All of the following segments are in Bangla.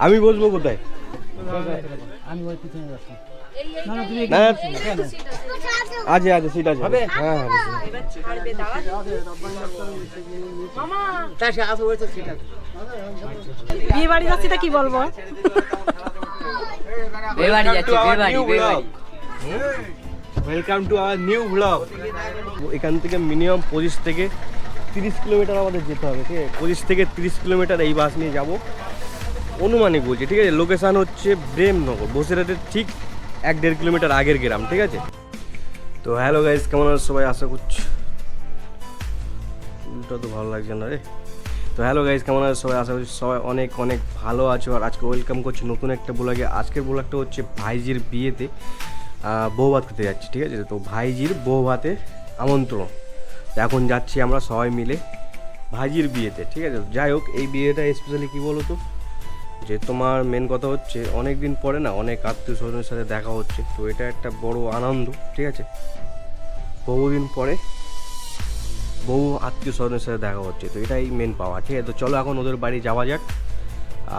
আমি বসবো কোথায়? আমি ওই পিছনে যাচ্ছি। আছে আছে সিট আছে। হ্যাঁ বিয়ে বাড়ি যাচ্ছি তা কি বলবো? Welcome to our new blog. এখান থেকে মিনিমাম 25 থেকে 30 কিলোমিটার আমাদের যেতে হবে, ঠিক আছে? 25 থেকে 30 কিলোমিটার এই বাস নিয়ে যাব, অনুমানিক বলছি, ঠিক আছে? লোকেশান হচ্ছে প্রেমনগর, বসিরহাটের ঠিক 1-1.5 কিলোমিটার আগের গ্রাম, ঠিক আছে? তো হ্যালো গাইস, কেমন আছো সবাই? আশা করছি উল্টা তো ভালো লাগছে না রে। তো হ্যালো গাইস, কেমন আছো সবাই? আশা করছি সবাই অনেক অনেক ভালো আছো। আর আজকে ওয়েলকাম করছি নতুন একটা ব্লগে। আজকের ব্লগটা হচ্ছে ভাইজির বিয়েতে বউ ভাত খেতে যাচ্ছি, ঠিক আছে? তো ভাইজির বউ ভাতে আমন্ত্রণ। তো এখন যাচ্ছি আমরা সবাই মিলে ভাইজির বিয়েতে, ঠিক আছে? যাই হোক, এই বিয়েটা স্পেশালি কী বলো তো, যে তোমার মেন কথা হচ্ছে অনেক দিন পরে না অনেক আত্মীয় স্বজনের সাথে দেখা হচ্ছে। তো এটা একটা বড় আনন্দ, ঠিক আছে? বহুদিন পরে বহু আত্মীয় স্বজনের সাথে দেখা হচ্ছে, তো এটাই মেন পাওয়া, ঠিক আছে? তো চলো এখন ওদের বাড়ি যাওয়া যাক।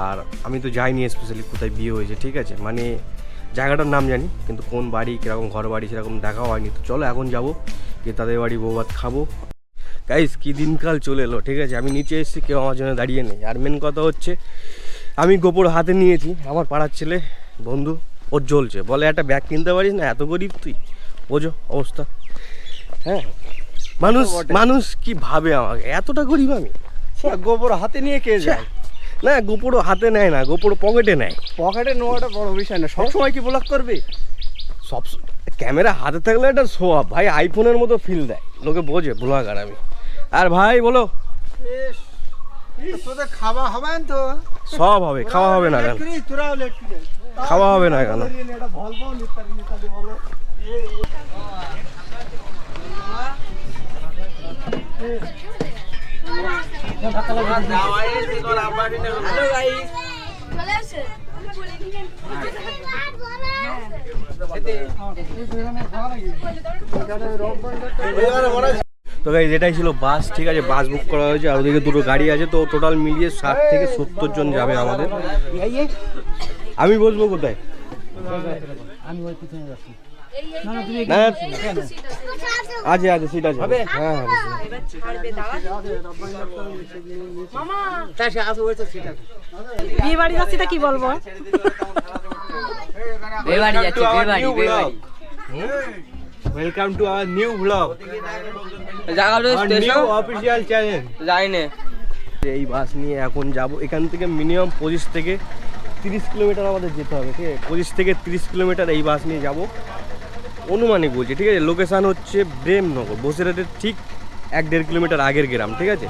আর আমি তো যাইনি স্পেশালি কোথায় বিয়ে হয়েছে, ঠিক আছে? মানে জায়গাটার নাম জানি, কিন্তু কোন বাড়ি, কীরকম ঘর বাড়ি সেরকম দেখা হয়নি। তো চলো এখন যাবো, গিয়ে তাদের বাড়ি বউ ভাত খাবো। গাইস, কী দিনকাল চলে এলো, ঠিক আছে? আমি নিচে এসেছি, কেউ আমার জন্য দাঁড়িয়ে নেই। আর মেন কথা হচ্ছে আমি গোপর হাতে নিয়েছি, আমার পাড়ার ছেলে বন্ধু, ওর জ্বলছে, বলে একটা ব্যাগ কিনতে পারিস না, এত গরিব তুই, বোঝো অবস্থা। হ্যাঁ, মানুষ কি ভাবে আমাকে, এতটা গরিব আমি? গোবর হাতে নিয়ে কে যায়? না, গোপরও হাতে নেয় না, গোপর পকেটে নেয়। পকেটে নেওয়াটা বড় বিষয় না, সবসময় কি ব্লগ করবে? সব ক্যামেরা হাতে থাকলে একটা শো আপ, ভাই আইফোনের মতো ফিল দেয়, লোকে বোঝে ব্লগার আমি। আর ভাই বলো, তোদের খাওয়া হবে না তো? সব হবে, খাওয়া হবে না কেন? খাওয়া হবে না কেন? তো গাইস, এটাই ছিল বাস, ঠিক আছে? বাস বুক করা হয়েছে, আর ওদিকে দুটো গাড়ি আছে। তো টোটাল মিলিয়ে 60 থেকে 70 জন যাবে আমাদের। আমি বসবো কোথায়? আমি ওই পিছনে যাচ্ছি। আছে আছে সিট আছে। হ্যাঁ বিয়ে বাড়ি যাচ্ছি তা কি বলবো? Welcome to our new vlog, new official channel. যাইনে এই বাস নিয়ে এখন যাব, এখান থেকে মিনিমাম 25 থেকে 30 কিলোমিটার আমাদের যেতে হবে, ঠিক আছে? 25 থেকে 30 কিলোমিটার এই বাস নিয়ে যাব, অনুমানিক বলছি, ঠিক আছে? লোকেশান হচ্ছে প্রেমনগর, বসিরহাটের ঠিক 1-1.5 কিলোমিটার আগের গ্রাম, ঠিক আছে?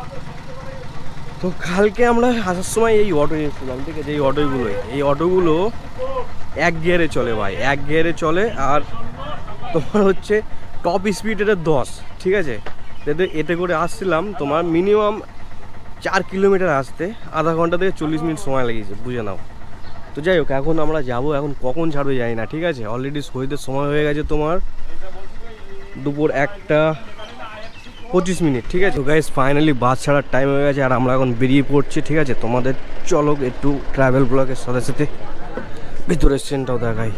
তো কালকে আমরা আসার সময় এই অটো এসেছিলাম, ঠিক আছে? এই অটোগুলো এক গিয়ারে চলে ভাই, এক গিয়ারে চলে। আর তোমার হচ্ছে টপ স্পিড এটা 10, ঠিক আছে? এতে করে আসছিলাম তোমার মিনিমাম 4 কিলোমিটার আসতে আধা ঘন্টা থেকে 40 মিনিট সময় লেগেছে, বুঝে নাও। তো যাই হোক, এখন আমরা যাব, এখন কখন ছাড়বে জানি না, ঠিক আছে? অলরেডি সহিতে সময় হয়ে গেছে তোমার দুপুর 1:25 মিনিট, ঠিক আছে? তো গাইস, ফাইনালি বাস ছাড়ার টাইম হয়ে গেছে, আর আমরা এখন বেরিয়ে পড়ছি, ঠিক আছে? তোমাদের চলো একটু ট্রাভেল ব্লগের সাথে সাথে ভিতরের সিনটাও দেখাই।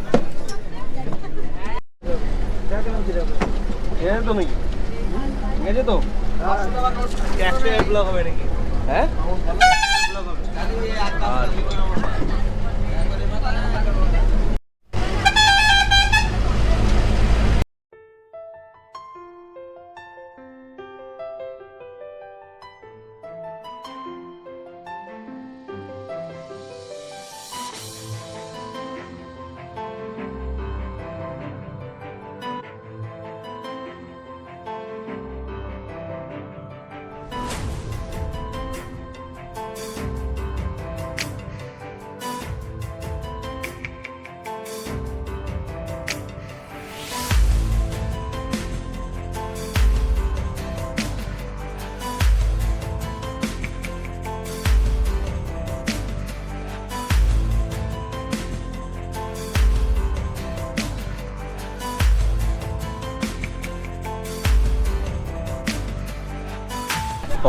তো নাকি ঠিক আছে? তো একটা ব্লগ হবে নাকি? হ্যাঁ, আর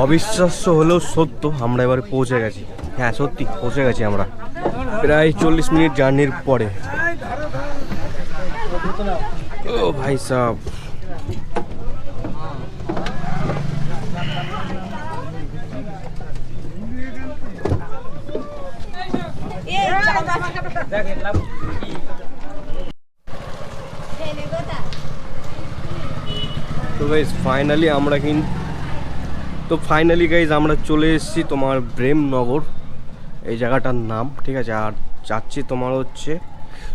অবিশ্বাস্য হলেও সত্য, আমরা এবারে পৌঁছে গেছি। হ্যাঁ সত্যি পৌঁছে গেছি আমরা। প্রায় 40 মিনিট জার্নির পরে। ও ভাই সাহ, তো গাইজ ফাইনালি আমরা চলে এসেছি তোমার প্রেমনগর এই জায়গাটার নাম, ঠিক আছে। আর যাচ্ছি তোমার হচ্ছে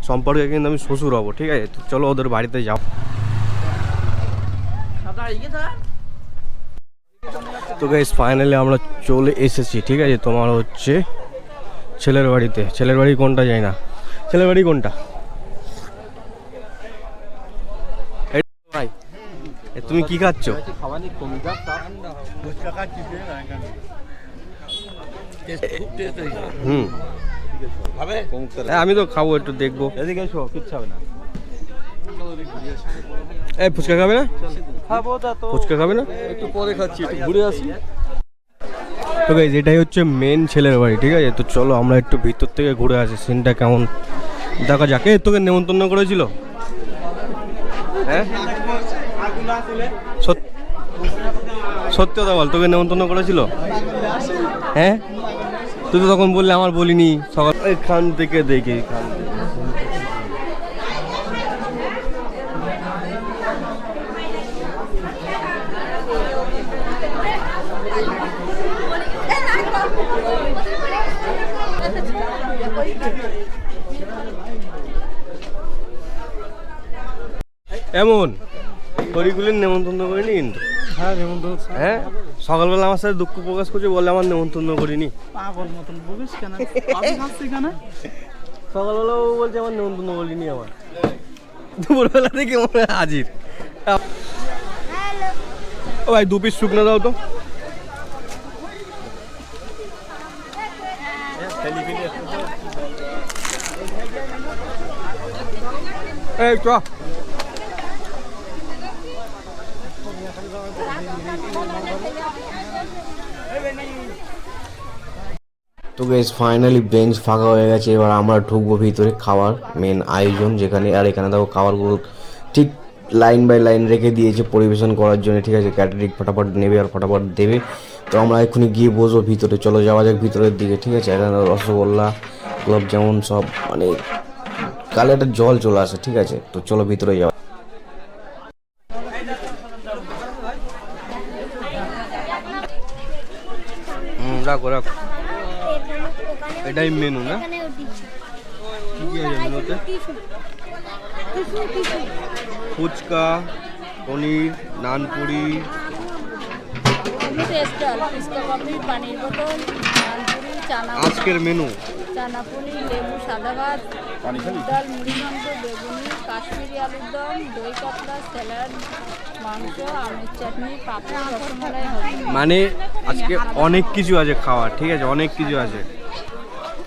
সম্পর্কে কিন্তু আমি শ্বশুর হব, ঠিক আছে। তো চলো ওদের বাড়িতে যাও। তো গাইজ ফাইনালি আমরা চলে এসেছি, ঠিক আছে, তোমার হচ্ছে ছেলের বাড়িতে। ছেলের বাড়ি কোনটা যাই না, ছেলের বাড়ি কোনটা ভাই? তুমি কি খাচ্ছ? আমি তো খাবো, একটু দেখবো। এদিকে এসো, কিচ্ছু হবে না। এই ফুচকা খাবে না? খাবো তা তো, ফুচকা খাবে না? একটু পরে খাচ্ছি, একটু ঘুরে আসি। তো গাইজ এটাই হচ্ছে মেন ছেলের বাড়ি, ঠিক আছে। তো চলো আমরা একটু ভিতর থেকে ঘুরে আসি, সিনটা কেমন দেখা যাকে। তোকে নেমন্তন্ন করেছিল? হ্যাঁ সত্যি কথা বল, তোকে নেমন্তন্ন করেছিল? হ্যাঁ, তুই তো তখন বললে আমার বলিনি। সকাল এখান থেকে দেখি, এখান থেকে এমন হরিগুলির নেমন্তন্ন করিনি কিন্তু। হ্যাঁ নেমন্তন্ন। হ্যাঁ, সকালবেলা আমার সাথে দুঃখ প্রকাশ করছে, বলে আমার নেমন্তন্ন করিনি। পাগল মতন বলিস কেন? আমি হাসছি কেন? সকালবেলা ও বলছে আমার নেমন্তন্ন বলিনি, আমার দুপুরবেলা থেকে মনে হয় হাজির। ও ভাই 2 পিস শুকনো দাও তো। এই চ। তো গাইস ফাইনালি বেঞ্চ ফাঁকা হয়ে গেছে, এবার আমরা ঢুকবো ভিতরে খাওয়ার মেন আয়োজন যেখানে। আর এখানে দেখো খাবারগুলো ঠিক লাইন বাই লাইন রেখে দিয়েছে পরিবেশন করার জন্য, ঠিক আছে। ক্যাটারিং ফটাফট নেবে আর ফটাফট দেবে। তো আমরা এক্ষুনি গিয়ে বসবো ভিতরে। চলো যাওয়া যাক ভিতরের দিকে, ঠিক আছে। এখানে রসগোল্লা, গোলাপ জামুন সব, মানে গালে একটা জল চলে আসে, ঠিক আছে। তো চলো ভিতরে যাওয়া। রাখো রাখো, এটাই মেনু না? কি আছে মেনুতে? ফুচকা, পনির, নানপুরি, আজকের মেনু চানাপুরি, লেবু, সাদা ভাত, ডাল, মুড়ি ঘন্ট, বেগুনি, কাশ্মীরি আলুর দম, দই কাতলা, স্যালাড, মাংস, আমের চাটনি, পাপড়, রসমালাই হবে। মানে আজকে অনেক কিছু আছে খাওয়ার, ঠিক আছে, অনেক কিছু আছে।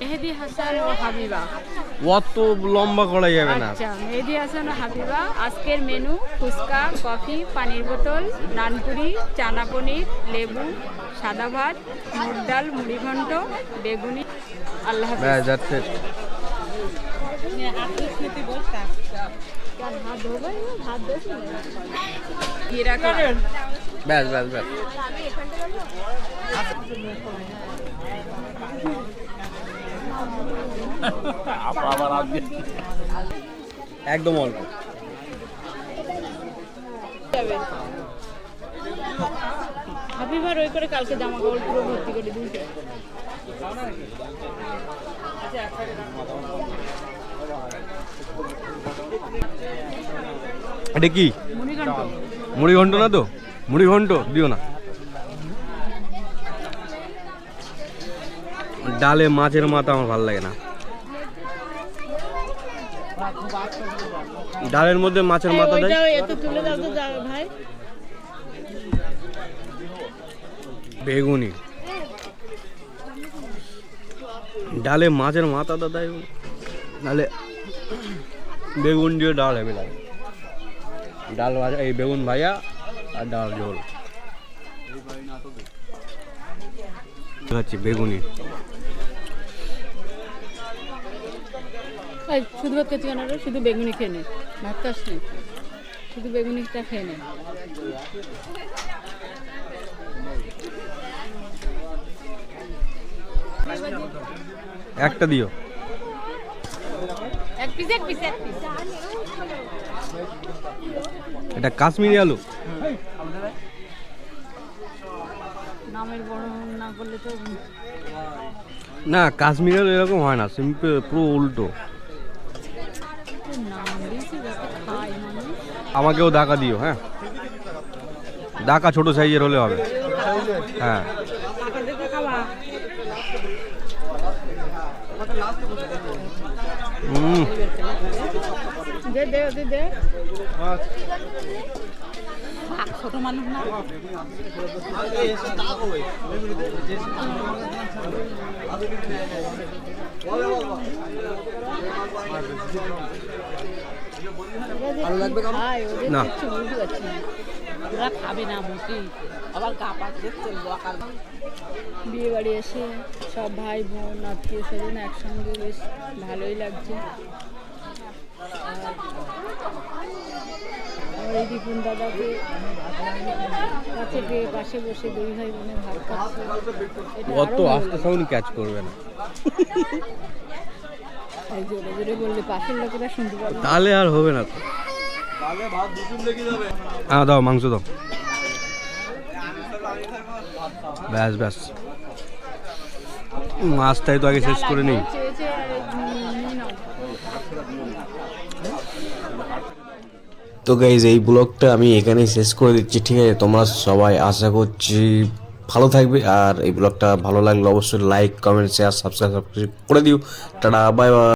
মেহেদি হাসান ও হাবিবা। অত লম্বা করা যাবে না। আচ্ছা, মেহেদি হাসান ও হাবিবা আজকের মেনু ফুচকা, কফি, পানির বোতল, নানপুরি, চানা পনির, লেবু, সাদা ভাত, মুগ ডাল, মুড়ি ঘন্ট, বেগুনি। আল্লাহ হাফেজ। ব্যাস দ্যাটস ইট। ব্যাস ব্যাস ব্যাস। একদম অল্প। হাবিবার ওই করে কালকে জামা কাপড় পুরো ভর্তি করে দিয়েছে। এটা কি মুড়ি ঘন্ট? না তো মুড়ি ঘন্ট দিও না। ডালে মাছের মাথা আমার ভালো লাগে না। ডালের মধ্যে মাছের মাথা দেয়। তুলে দাও তো ভাই। বেগুনি, ডালে মাছের মাথাটা দেয়, নাহলে বেগুন দিয়ে ডাল হেবে লাগে। ডাল ভাজা, এই বেগুন ভাজা আর ডাল ঝোল খাচ্ছি বেগুনি। শুধু ভাত খাচ্ছি কেন রে? শুধু বেগুনি খেয়ে নে, ভাত খাস নে, শুধু বেগুনিটা খেয়ে নে। একটা দিও। এক পিস এক পিস এক পিস। এটা কাশ্মীরি আলু। নামের বড় না করলে তো না, কাশ্মীরি আলু এরকম হয় না, সিম্পল পুরো উল্টো। নাম দিয়েছি যাতে খায় মানুষ। আমাকেও ডাকা দিও, হ্যাঁ ডাকা ছোট সাইজের হলে হবে। হ্যাঁ দে দে দে দে। ছোট মানুষ না খায় ওদের না। কিচ্ছু বুঝতে পারছি না। ওরা খাবে না বুঝি আবার গা পা দেখতে বকাল বিয়ে বাড়ি এসে সব ভাই বোন আত্মীয় স্বজন একসঙ্গে বেশ ভালোই লাগছে। আর এই দীপুন দাদাকে কাছে পেয়ে পাশে বসে দুই ভাই বোনে ভাত খাচ্ছে, এটা অত আরো ভালো আস্তে সাউন্ড ক্যাচ করবে না, লাগছে। এই জোরে জোরে বললে পাশের লোকেরা শুনতে পাবে না। তাহলে আর হবে না তো। হ্যাঁ দাও, মাংস দাও, ব্যাস ব্যাস। মাছটাই তো আগে শেষ করে নেই। চেয়েছে নিয়ে নাও। তো গাইজ এই ব্লগটা আমি এখানেই শেষ করে দিচ্ছি, ঠিক আছে? তোমরা সবাই আশা করছি ভালো থাকবে, আর এই ব্লগটা ভালো লাগলে অবশ্যই লাইক কমেন্ট শেয়ার সাবস্ক্রাইব করে দিও। Tata, bye bye.